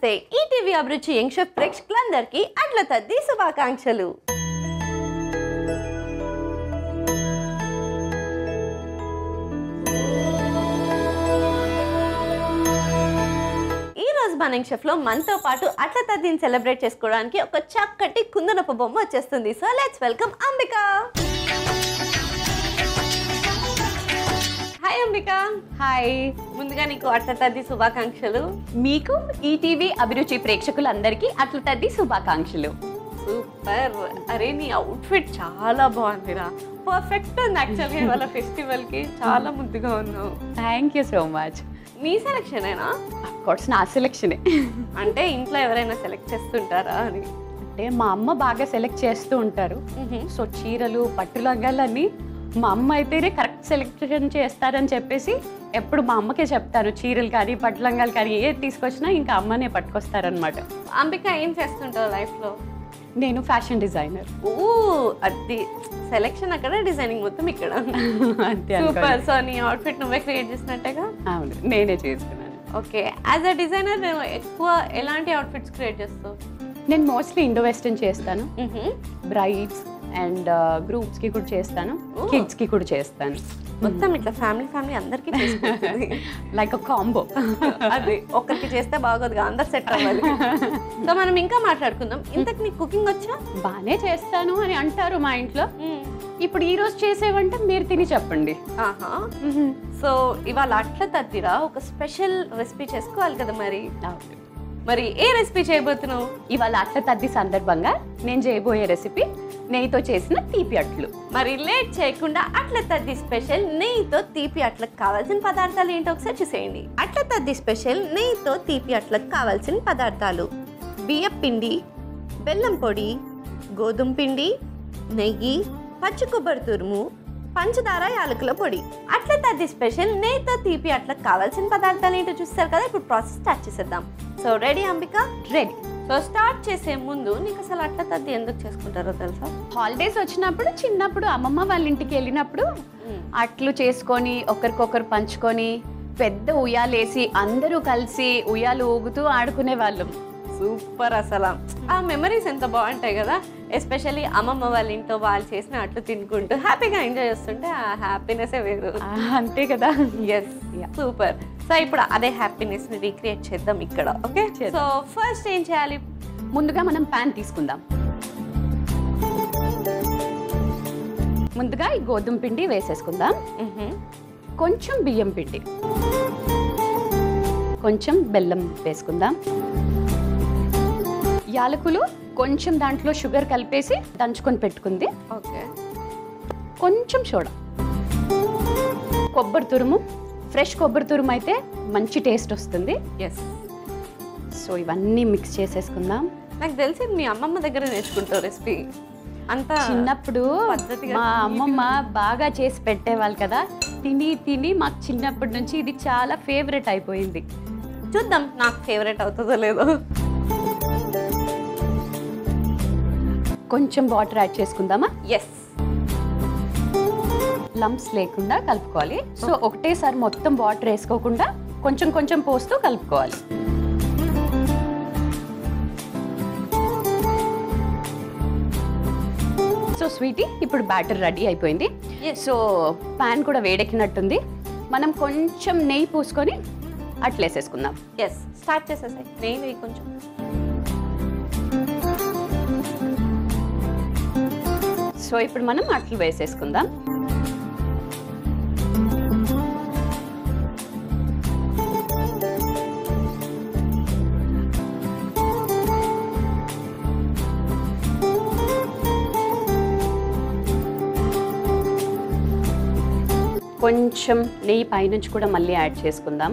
నమస్తే ఈటీవీ అభిరుచి young chef ప్రేక్షకులందరికీ అట్ల తద్ది శుభాకాంక్షలు. ఈ రోజు మన యంగ్ షెఫ్ లో మనతో పాటు అట్ల తద్దిని సెలబ్రేట్ చేసుకోవడానికి ఒక చక్కటి కుందనపు బొమ్మ వచ్చేస్తుంది. So let's welcome Ambika. Hi Ambika. Hi. ముందుగా నీకు అట్ల తద్ది శుభాకాంక్షలు. మీకు ఈటీవీ అభిరుచి ప్రేక్షకులందరికీ అట్ల తద్ది శుభాకాంక్షలు. సూపర్. అరే నీ అవుట్ఫిట్ చాలా బాగుందిరా, పర్ఫెక్ట్ ఉంది. యాక్చువల్గా ఇవాళ ఫెస్టివల్ కి చాలా ముద్దుగా ఉన్నావు. Thank you so much. నీ సెలెక్షనేనా? అఫ్ కోర్స్ నా సెలెక్షనే. అంటే ఇంట్లో ఎవరైనా సెలెక్ట్ చేస్తుంటారా అని? అంటే మా అమ్మ బాగా సెలెక్ట్ చేస్తూ ఉంటారు. సో చీరలు పట్టు లంగాలన్నీ మా అమ్మ అయితేనే కరెక్ట్ సెలెక్షన్ చేస్తారని చెప్పేసి ఎప్పుడు మా అమ్మకే చెప్తాను. చీరలు కానీ పట్టు లంగాలు కానీ ఏది తీసుకొచ్చినా ఇంకా అమ్మనే పట్టుకొస్తారనమాట. అంబిక ఏం చేస్తుంటావు లైఫ్లో? నేను ఫ్యాషన్ డిజైనర్. ఓ అది సెలెక్షన్ అక్కడ, డిజైనింగ్ మొత్తం ఇక్కడ. అంతే. సూపర్. సో నీ అవుట్ఫిట్ నువ్వే క్రియేట్ చేసినట్టేగా? అవును, నేనే చేసుకున్నాను. ఓకే. యాజ్ అ డిజైనర్ నేను ఎక్కువ ఎలాంటి అవుట్ఫిట్స్ క్రియేట్ చేస్తావు? నేను మోస్ట్లీ ఇండో వెస్టర్న్ చేస్తాను, బ్రైడ్స్ అండ్ గ్రూప్స్ కి కూడా చేస్తాను, కిడ్స్ కి కూడా చేస్తాను. మొత్తం ఇట్లా ఫ్యామిలీ అందరికీ లైక్ అ కాంబో. అది ఒక్కరికి చేస్తే బాగోదుగా, అందరు సెట్ అవ్వాలి. సో మనం ఇంకా మాట్లాడుకుందాం. ఇంతకు నీకు కుకింగ్ వచ్చా? బానే చేస్తాను అని అంటారు మా ఇంట్లో. ఇప్పుడు ఈ రోజు చేసేవంటే మీరు తిని చెప్పండి. ఆహా. సో ఇవాళ అట్ల తద్దిరా ఒక స్పెషల్ రెసిపీ చేసుకోవాలి కదా, మరి ఏ రెసిపీ చేయబోతున్నావు? ఇవాళ అట్ల తద్ది సందర్భంగా నేను చేయబోయే రెసిపీ నెయ్యితో చేసిన తీపి అట్లు. మరి లేట్ చేయకుండా అట్ల తద్ది స్పెషల్ నెయ్యితో తీపి అట్లకు కావాల్సిన పదార్థాలు ఏంటో ఒకసారి చూసేయండి. అట్ల తద్ది స్పెషల్ నెయ్యితో తీపి అట్లకు కావాల్సిన పదార్థాలు: బియ్యం పిండి, బెల్లం పొడి, గోధుమ పిండి, నెయ్యి, పచ్చి కొబ్బరి తురుము, పంచదార, యాలకుల పొడి. అట్ల తద్ది స్పెషల్ నెయ్యితో తీపి అట్లకు కావాల్సిన పదార్థాలు ఏంటో చూస్తారు కదా. ఇప్పుడు ప్రాసెస్ స్టార్ట్ చేసేద్దాం. So ready Ambika? Ready. So start చేసే ముందు నీకు అసలు అట్ల తద్ది ఎందుకు చేసుకుంటారో తెలుసా? హాలిడేస్ వచ్చినప్పుడు చిన్నప్పుడు అమ్మమ్మ వాళ్ళ ఇంటికి వెళ్ళినప్పుడు అట్లు చేసుకొని ఒకరికొకరు పంచుకొని పెద్ద ఉయ్యాలేసి అందరూ కలిసి ఉయ్యాలు ఊగుతూ ఆడుకునే వాళ్ళం. సూపర్. అసలు ఆ మెమరీస్ ఎంత బాగుంటాయి కదా. ఎస్పెషల్లీ అమ్మమ్మ వాళ్ళ ఇంట్లో వాళ్ళు చేసిన అట్లు తినుకుంటూ హ్యాపీగా ఎంజాయ్ చేస్తుంటే ఆ హ్యాపీనెస్ఏ వేరు. అంతే కదా. Yes, super. సో ఇప్పుడు అదే హ్యాపీనెస్ ని రీక్రియేట్ చేద్దాం ఇక్కడ. ఓకే. సో ఫస్ట్ ఏం చేయాలి? ముందుగా మనం ప్యాన్ తీసుకుందాం. ముందుగా ఈ గోధుమ పిండి వేసేసుకుందాం, కొంచెం బియ్యం పిండి, కొంచెం బెల్లం వేసుకుందాం, యాలకులు కొంచెం దాంట్లో షుగర్ కలిపేసి దంచుకొని పెట్టుకుంది, ఓకే, కొంచెం సోడా, కొబ్బరి తురుము. ఫ్రెష్ కొబ్బరి తురుము అయితే మంచి టేస్ట్ వస్తుంది. ఎస్. సో ఇవన్నీ మిక్స్ చేసేసుకుందాం. నాకు తెలిసి మీ అమ్మమ్మ దగ్గర నేర్చుకుంటావు రెసిపీ అంతా. చిన్నప్పుడు మా అమ్మమ్మ బాగా చేసి పెట్టేవాళ్ళు కదా, తిని తిని మాకు చిన్నప్పటి నుంచి ఇది చాలా ఫేవరెట్ అయిపోయింది. చూద్దాం నాకు ఫేవరెట్ అవుతుందో లేదో. కొంచెం వాటర్ యాడ్ చేసుకుందామా? ఎస్. లంప్స్ లేకుండా కలుపుకోవాలి. సో ఒకటేసారి మొత్తం వాటర్ వేసుకోకుండా కొంచెం కొంచెం పోస్తూ కలుపుకోవాలి. సో స్వీటీ, ఇప్పుడు బ్యాటర్ రెడీ అయిపోయింది. సో ప్యాన్ కూడా వేడెక్కినట్టుంది. మనం కొంచెం నెయ్యి పూసుకొని అట్లేసేసుకుందాం. Yes, start చేసేసాయి. నెయ్యి వేయి కొంచెం. సో ఇప్పుడు మనం అట్లు వేసేసుకుందాం. కొంచెం నెయ్యి పైనుంచి కూడా మళ్ళీ యాడ్ చేసుకుందాం.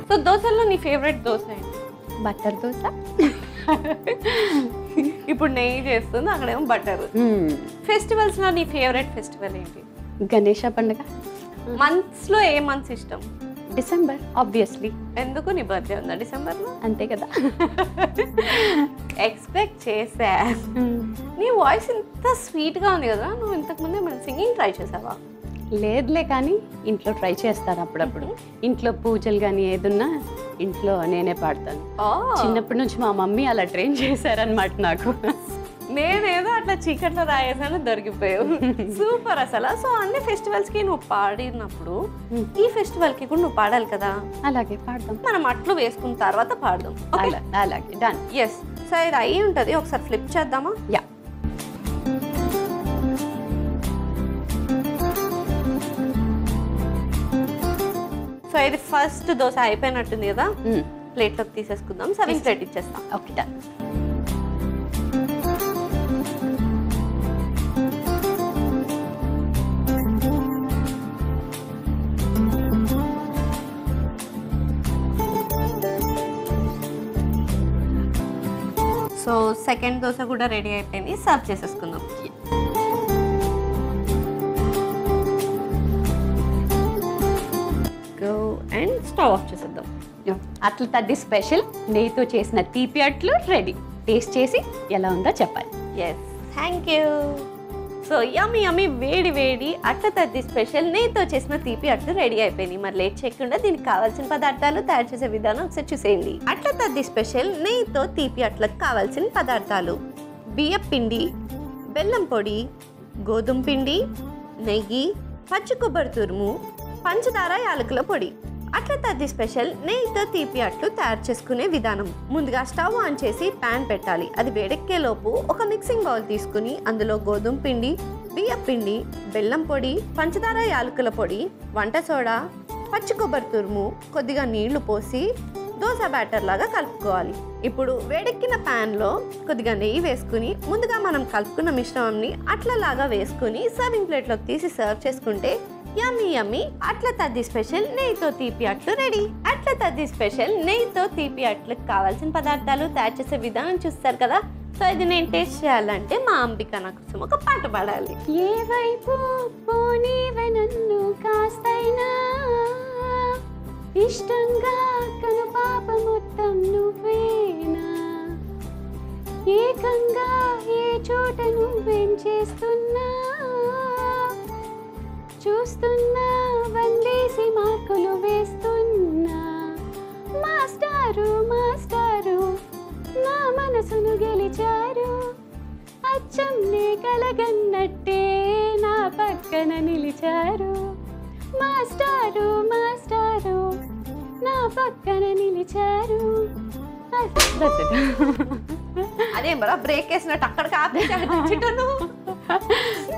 సో దోశల్లో నీ ఫేవరెట్ దోశ ఏంటి? బటర్ దోశ. ఇప్పుడు నెయ్యి చేస్తుంది, అక్కడేమో బటర్. ఫెస్టివల్స్ లో నీ ఫేవరెట్ ఫెస్టివల్ ఏంటి? గణేష పండుగ. మంత్స్ లో ఏ మంత్స్ ఇష్టం? December obviously. ఎందుకు? నీ బర్త్డే ఉందా డిసెంబర్ లో? అంతే కదా. ఎక్స్పెక్ట్ చేసా. నీ వాయిస్ ఇంత స్వీట్ గా ఉంది కదా, నువ్వు ఇంతకు ముందే మన సింగింగ్ ట్రై చేసావా? లేదులే కానీ ఇంట్లో ట్రై చేస్తాను అప్పుడప్పుడు. ఇంట్లో పూజలు కానీ ఏదున్నా ఇంట్లో నేనే పాడతాను. చిన్నప్పటి నుంచి మా మమ్మీ అలా ట్రైన్ చేశారనమాట నాకు. నేనేదో అట్లా చీకట్లో రాయేసాను, దొరికిపోయావు. సూపర్ అసలు. సో అన్ని ఫెస్టివల్స్కి నువ్వు పాడినప్పుడు ఈ ఫెస్టివల్కి కూడా నువ్వు పాడాలి కదా. అలాగే పాడదాం. మనం అట్లు వేసుకున్న తర్వాత పాడదాం. అలాగే డన్. ఎస్. సో ఇది అయ్యి ఉంటుంది, ఒకసారి ఫ్లిప్ చేద్దామా? యా. సో ఇది ఫస్ట్ దోశ అయిపోయినట్టుంది కదా, ప్లేట్లోకి తీసేసుకుందాం. సర్వింగ్ ప్లేట్ ఇచ్చేస్తాం. Okay done. So second dosa కూడా రెడీ అయిపోయింది, సర్వ్ చేసేసుకుందాం. గో అండ్ స్టవ్ ఆఫ్ చేసేద్దాం. అట్ల తద్ది స్పెషల్ నెయ్యితో చేసిన తీపి అట్లు రెడీ. టేస్ట్ చేసి ఎలా ఉందో చెప్పాలి. Yes, thank you. So yummy yummy వేడి వేడి అట్ల తద్ది స్పెషల్ నెయ్యితో చేసిన తీపి అట్లు రెడీ అయిపోయినాయి. మరి లేట్ చేయకుండా దీనికి కావాల్సిన పదార్థాలు తయారు చేసే విధానం ఒకసారి చూసేయండి. అట్ల తద్ది స్పెషల్ నెయ్యితో తీపి అట్లకు కావాల్సిన పదార్థాలు: బియ్యం పిండి, బెల్లం పొడి, గోధుమ పిండి, నెయ్యి, పచ్చి కొబ్బరి తురుము, పంచదార, యాలకుల పొడి. అట్ల తద్ది స్పెషల్ నెయ్యితో తీపి అట్లు తయారు చేసుకునే విధానం: ముందుగా స్టవ్ ఆన్ చేసి ప్యాన్ పెట్టాలి. అది వేడెక్కేలోపు ఒక మిక్సింగ్ బౌల్ తీసుకుని అందులో గోధుమ పిండి, బియ్యం పిండి, బెల్లం పొడి, పంచదార, యాలకుల పొడి, వంట సోడా, పచ్చి కొబ్బరి తురుము, కొద్దిగా నీళ్లు పోసి దోశ బ్యాటర్ లాగా కలుపుకోవాలి. ఇప్పుడు వేడెక్కిన ప్యాన్లో కొద్దిగా నెయ్యి వేసుకుని ముందుగా మనం కలుపుకున్న మిశ్రమంని అట్లలాగా వేసుకుని సర్వింగ్ ప్లేట్లోకి తీసి సర్వ్ చేసుకుంటే యమ్మీ యమ్మీ అట్ల తద్ది స్పెషల్ నెయ్యితో తీపి అట్లు రెడీ. అట్ల తద్ది స్పెషల్ నెయ్యితో తీపి అట్లకు కావాల్సిన పదార్థాలు తయారు చేసే విధానం చూస్తారు కదా. సో ఇది నేను టేస్ట్ చేయాలంటే మా అంబిక నా కోసం ఒక పాట పాడాలి. ఏ వైపు పోనీవే నన్ను కాస్తైనా, ఇష్టంగా కను పాప మొత్తం నువ్వేనా, ఏకంగా ఏ చోట నువ్వేం చేస్తున్నా, చూస్తున్నా వందేసి మార్కులు వేస్తున్నా, మాస్టారు మాస్టారు నా మనసును గెలిచారు, అచ్చం నే కలగన్నట్టే నా పక్కన నిలిచారు, మాస్టారు మాస్టారు నా పక్కన నిలిచారు. అదే మరా బ్రేక్ వేసినట్టు అక్కడికి ఆపేసాను.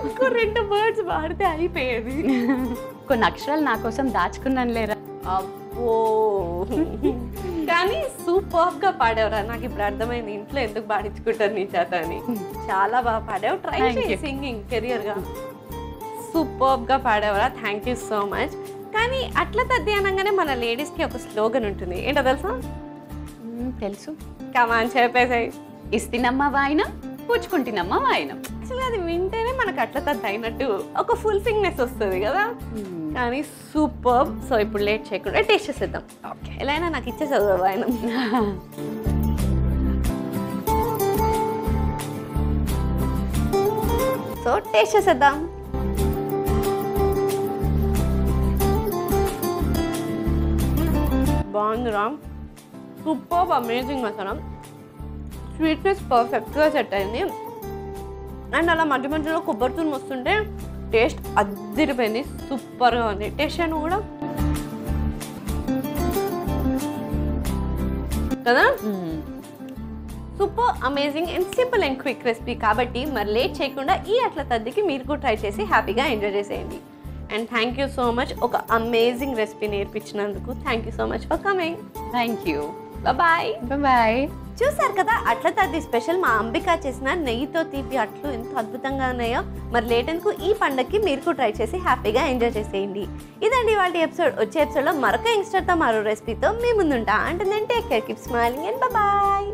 ఇంకో 2 వర్డ్స్ వాడితే అయిపోయేది. కొన్ని అక్షరాలు నా కోసం దాచుకున్నాను లేరా. అబ్బో, కానీ సూపర్ గా పాడేవరా. నాకు ఇప్పుడు అర్థమైంది ఇంట్లో ఎందుకు పాడించుకుంటారు నీ చేత అని. చాలా బాగా పాడావు. ట్రై చేయి సింగింగ్ కెరియర్ గా. సూపర్ గా పాడేవరా. Thank you so much. కానీ అట్ల తద్ది అనగానే మన లేడీస్ కి ఒక స్లోగన్ ఉంటుంది, ఏంటో తెలుసా? తెలుసు. కమాన్ చెప్పేసాయి. ఇస్తినమ్మ వాయినం, పుచ్చుకుంటున్నమ్మ వాయినం. యాక్చువల్గా అది వింటేనే మనకు అట్ల తద్ది అయినట్టు ఒక ఫుల్ఫిల్నెస్ వస్తుంది కదా. కానీ సూపర్. సో ఇప్పుడు లేట్ చేయకుండా టేస్ట్ చేసేద్దాం. ఓకే, ఎలా అయినా నాకు ఇచ్చేసావు ఆయన. సో టేస్ట్ చేసేద్దాం. బాగుందిరా, సూపర్, అమేజింగ్. అసలు స్వీట్నెస్ పర్ఫెక్ట్గా సెట్ అయింది. అండ్ అలా మధ్య మధ్యలో కొబ్బరి తురుము వస్తుంటే టేస్ట్ అద్దిరిపోయింది. సూపర్గా ఉంది. టేస్ట్ అయినా కూడా కదా. Super amazing and simple and quick recipe కాబట్టి మరి లేట్ చేయకుండా ఈ అట్ల తద్దికి మీరు కూడా ట్రై చేసి హ్యాపీగా ఎంజాయ్ చేసేయండి. And thank you so much ఒక అమేజింగ్ రెసిపీ నేర్పించినందుకు. Thank you so much for coming. Thank you. Bye bye. చూసారు కదా అట్ల తద్ది స్పెషల్ మా అంబిక చేసిన నెయ్యితో తీపి అట్లు ఎంత అద్భుతంగా ఉన్నాయో. మరి లేటెందుకు ఈ పండగకి మీరు కూడా ట్రై చేసి హ్యాపీగా ఎంజాయ్ చేసేయండి. ఇదండి ఇవాళ ఎపిసోడ్. వచ్చే ఎపిసోడ్లో మరొక యంగ్స్టర్తో మరో రెసిపీతో మీ ముందుంటా. అంటే take care, keep smiling and bye.